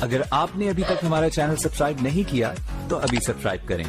अगर आपने अभी तक हमारा चैनल सब्सक्राइब नहीं किया तो अभी सब्सक्राइब करें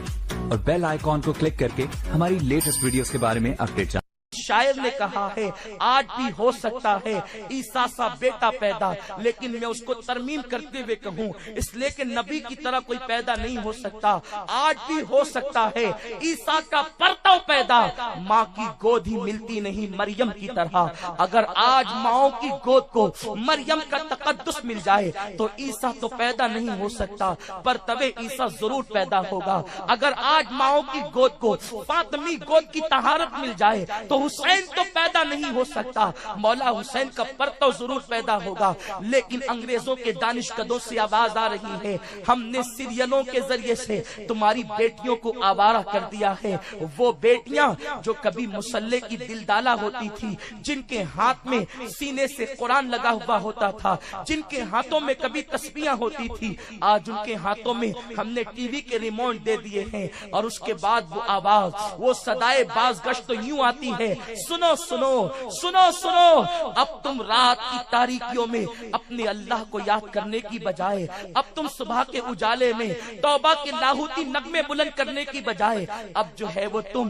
और बेल आइकॉन को क्लिक करके हमारी लेटेस्ट वीडियोस के बारे में अपडेट जानें। शायर ने कहा है आज भी हो सकता है ईसा सा बेटा पैदा, लेकिन मैं उसको तरमीम करते हुए कहूँ इसलिए कि नबी की तरह कोई पैदा नहीं हो सकता। आज भी हो सकता है ईसा का परतव पैदा, माँ की गोद ही मिलती नहीं मरियम की तरह। अगर आज माओ की गोद को मरियम का तकद्दुस मिल जाए तो ईसा तो पैदा नहीं हो सकता, पर तबे ईसा जरूर पैदा होगा। अगर आज माओ की गोद को फातिमी गोद की तहारत मिल जाए तो हुसैन तो पैदा नहीं हो सकता, मौला हुसैन का परतव जरूर पैदा होगा। लेकिन अंग्रेजों के दानिशकदों से आवाज आ रही है, हमने सीरियलों के जरिए से तुम्हारी बेटियों को आवारा कर दिया है। वो बेटियां जो कभी मुसल्ले की दिलडाला होती थी, जिनके हाथ में सीने से कुरान लगा हुआ होता था, जिनके हाथों में कभी तस्बीहां होती थी, आज उनके हाथों में हमने टीवी के रिमोट दे दिए हैं। और उसके बाद वो आवाज, वो सदाए बाज गश्त तो यूं आती है, सुनो सुनो सुनो सुनो, अब तुम रात की तारीकियों में अपने अल्लाह को याद करने की बजाय, अब तुम सुबह के उजाले में तौबा के लाहूती नगमे बुलंद करने की बजाय, अब जो है वो तुम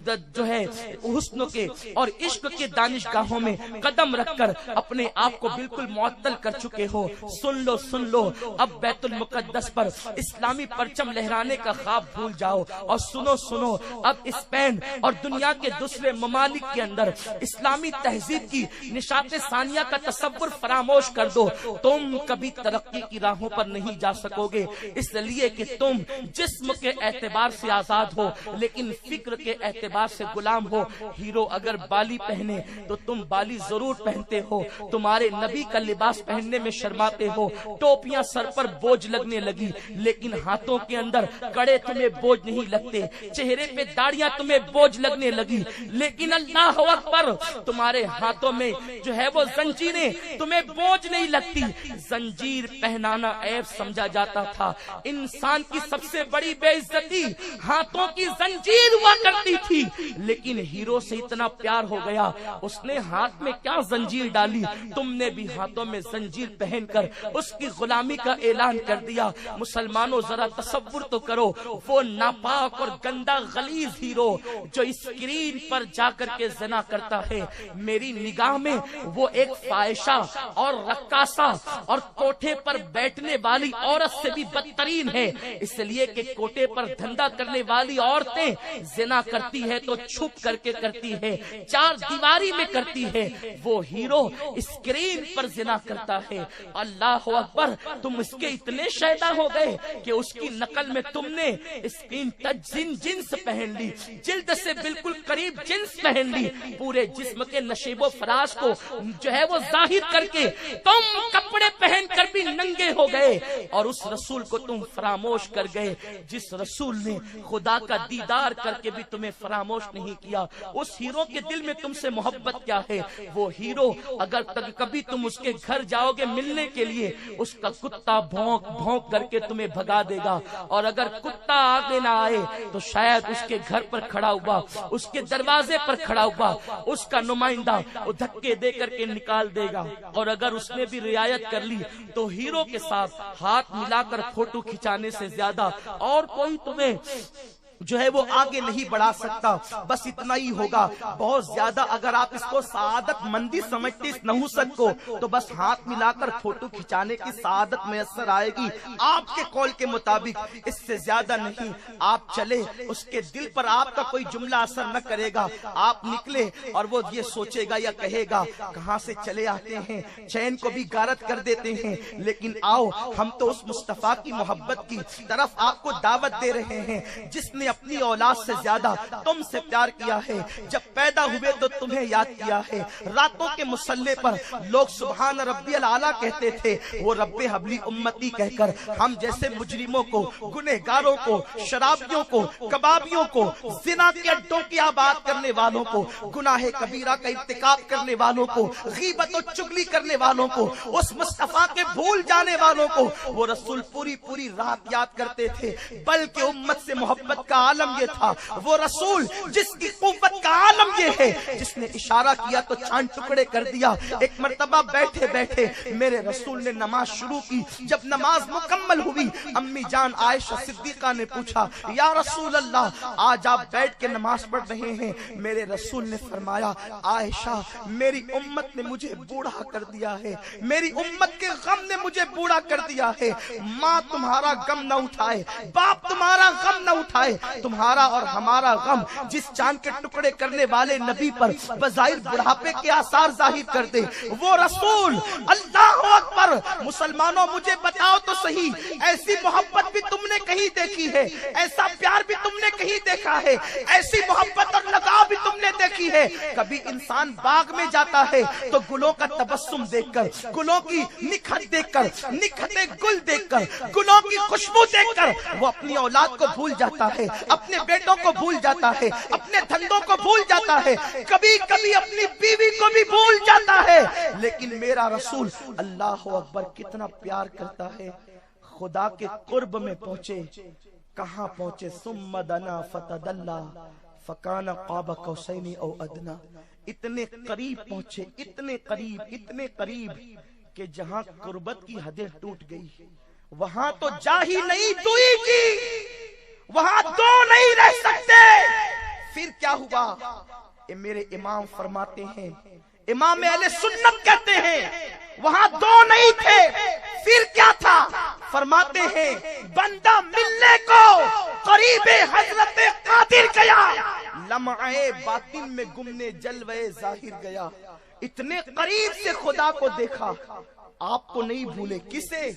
जो है हुस्न के और इश्क के दानिशगाहों में कदम रखकर अपने आप को बिल्कुल मुअत्तल कर चुके हो। सुन लो, अब बैतुल मुकद्दस पर इस्लामी परचम लहराने का ख्वाब भूल जाओ। और सुनो, अब स्पेन और दुनिया के दूसरे ममालिक के अंदर इस्लामी तहजीब की निशाते सानिया का तसव्वुर फरामोश कर दो। तुम कभी तरक्की की राहों पर नहीं जा सकोगे, इसलिए कि तुम जिस्म के एतबार से आजाद हो लेकिन फिक्र के एतबार से गुलाम हो। हीरो अगर बाली पहने तो तुम बाली जरूर पहनते हो, तुम्हारे नबी का लिबास पहनने में शर्माते हो। टोपियां सर पर बोझ लगने लगी, लेकिन हाथों के अंदर कड़े तुम्हें बोझ नहीं लगते, चेहरे पे दाढ़ियां तुम्हें बोझ लगने लगी, लेकिन अल्लाह अकबर तुम्हारे हाथों में जो है वो जंजीरें तुम्हें बोझ नहीं लगती। जंजीर पहनाना ऐब समझा जाता था, इंसान की सबसे बड़ी बेइज्जती हाथों की जंजीर हुआ करती थी। लेकिन हीरो से इतना प्यार हो गया, उसने हाथ में क्या जंजीर डाली, तुमने भी हाथों में जंजीर पहनकर उसकी गुलामी का ऐलान कर दिया। मुसलमानों जरा तसव्वुर तो करो, वो नापाक और गंदा गलीज हीरो जो स्क्रीन पर जाकर के ज़िना करता है, मेरी निगाह में वो एक फाहिशा और रक्कासा और कोठे पर बैठने वाली औरत से भी बदतरीन है। इसलिए कि कोठे पर धंधा करने वाली औरतें ज़िना करती है तो छुप करके करती है, चार दीवारी में करती है, वो हीरो स्क्रीन पर ज़िना करता है। अल्लाह अकबर, तुम इसके इतने शैदा हो गए कि उसकी नकल में तुमने स्क्रीन टच जिन्स पहन ली, जिल्द से बिल्कुल करीब जिन्स पहन ली, पूरे जिस्म के नशेबो फराज को जो है वो जाहिर करके तुम कपड़े पहनकर भी नंगे हो गए और उस रसूल को तुम फरामोश कर गए जिस रसूल ने खुदा का दीदार करके भी तुम्हें फरामोश नहीं किया। उस हीरो के दिल में तुमसे मोहब्बत क्या है? वो हीरो अगर कभी तुम उसके घर जाओगे मिलने के लिए, उसका कुत्ता भौंक भौंक करके तुम्हें भगा देगा, और अगर कुत्ता आगे ना आए तो शायद उसके घर पर खड़ा हुआ, उसके दरवाजे पर खड़ा हुआ उसका नुमाइंदा धक्के दे करके निकाल देगा। और अगर उसने भी रियायत कर ली तो हीरो के साथ हाथ मिलाकर फोटो खिंचाने से ज्यादा और कोई तुम्हें जो है वो आगे नहीं बढ़ा सकता। बस इतना ही होगा, बहुत ज्यादा अगर आप इसको सआदत मंदी समझते इस नहुसत को, तो बस हाथ मिलाकर फोटो खिंचाने की सआदत मैसर आएगी आपके कौल के मुताबिक, इससे ज्यादा नहीं। आप चले, उसके दिल पर आपका कोई जुमला असर न करेगा, आप निकले और वो ये सोचेगा या कहेगा कहाँ से चले आते हैं, चैन को भी गारत कर देते हैं। लेकिन आओ, हम तो उस मुस्तफा की मोहब्बत की तरफ आपको दावत दे रहे हैं जिसने अपनी औलाद से ज्यादा तुमसे प्यार किया है। जब पैदा हुए तो तुम्हें याद किया है। रातों के मुसल्ले पर लोग सुभान रब्बियल आला कहते थे, वो रब्बे हबली उम्मती कहकर हम जैसे मुजरिमों को, गुनहगारों को, शराबियों को, कबाबियों को, जिना के अड्डों की आबाद करने वालों को, गुनाहे कबीरा का इर्तिकाब करने वालों को, गीबत और चुगली करने वालों को, उस मुस्तफा के भूल जाने वालों को वो रसूल पूरी पूरी रात याद करते थे। बल्कि उम्मत से मोहब्बत का کا عالم یہ تھا، وہ رسول جس کی قوت کا عالم یہ ہے، جس نے اشارہ کیا تو چاند ٹکڑے کر دیا۔ ایک مرتبہ بیٹھے بیٹھے میرے رسول نے نماز شروع کی۔ جب نماز مکمل ہوئی، امی جان عائشہ صدیقہ نے پوچھا یا رسول اللہ آج آپ بیٹھ کے نماز پڑھ رہے ہیں؟ میرے رسول نے فرمایا عائشہ میری امت نے مجھے بوڑھا کر دیا ہے، میری امت کے غم نے مجھے بوڑھا کر دیا ہے۔ ماں تمہارا غم نہ اٹھائے، باپ تمہارا غم نہ اٹھائے، تمہارا اور ہمارا غم جس چاند کے ٹکڑے کرنے والے نبی پر بظاہر بڑھاپے کے آثار ظاہر کر دے، وہ رسول۔ اللہ اکبر! مسلمانوں مجھے بتاؤ تو صحیح، ایسی محبت بھی تم نے کہیں دیکھی ہے؟ ایسا پیار بھی تم نے کہیں دیکھا ہے؟ ایسی محبت اور لگاؤ بھی تم نے دیکھی ہے؟ کبھی انسان باغ میں جاتا ہے تو گلوں کا تبسم دیکھ کر، گلوں کی نکھت دیکھ کر، نکھتے گل دیکھ کر، گلوں کی خوشبو دیکھ کر وہ اپنی اولاد کو بھول جاتا ہے، اپنے بیٹوں کو بھول جاتا ہے، اپنے دھندوں کو بھول جاتا ہے، کبھی کبھی اپنی بیوی کو بھی بھول جاتا ہے۔ لیکن میرا رسول اللہ اکبر کتنا پیار کرتا ہے۔ خدا کے قرب میں پہنچے، کہاں پہنچے؟ ثم دنا فتدلا فکان قاب قوسین او ادنا۔ اتنے قریب پہنچے، اتنے قریب، اتنے قریب کہ جہاں قربت کی حدیں ٹوٹ گئی وہاں تو جا ہی نہیں دوئی کی، وہاں دو نہیں رہ سکتے۔ پھر کیا ہوا؟ میرے امام فرماتے ہیں، امام اہل سنت کہتے ہیں وہاں دو نہیں تھے، پھر کیا تھا؟ فرماتے ہیں بندہ ملنے کو قریب حضرت قادر گیا، لمعے باطن میں گمنے جلوے ظاہر گیا۔ اتنے قریب سے خدا کو دیکھا۔ آپ کو نہیں بھولے، کسے؟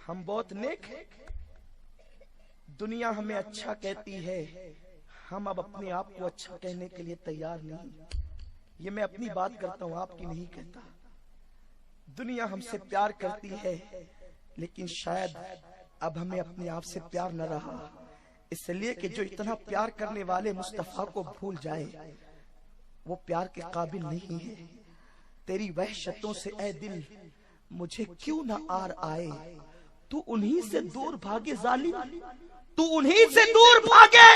ہم بہت نیک ہیں، دنیا ہمیں اچھا کہتی ہے، ہم اب اپنے آپ کو اچھا کہنے کے لیے تیار نہیں۔ یہ میں اپنی بات کرتا ہوں، آپ کی نہیں کہتا۔ دنیا ہم سے پیار کرتی ہے، لیکن شاید اب ہمیں اپنے آپ سے پیار نہ رہا، اس لیے کہ جو اتنا پیار کرنے والے مصطفیٰ کو بھول جائے وہ پیار کے قابل نہیں ہے۔ تیری وحشتوں سے اے دل مجھے کیوں نہ آر آئے، تو انہی سے دور بھاگے ظالم، تو انہی سے دور بھاگے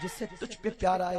جس سے تجھ پہ پیار آئے۔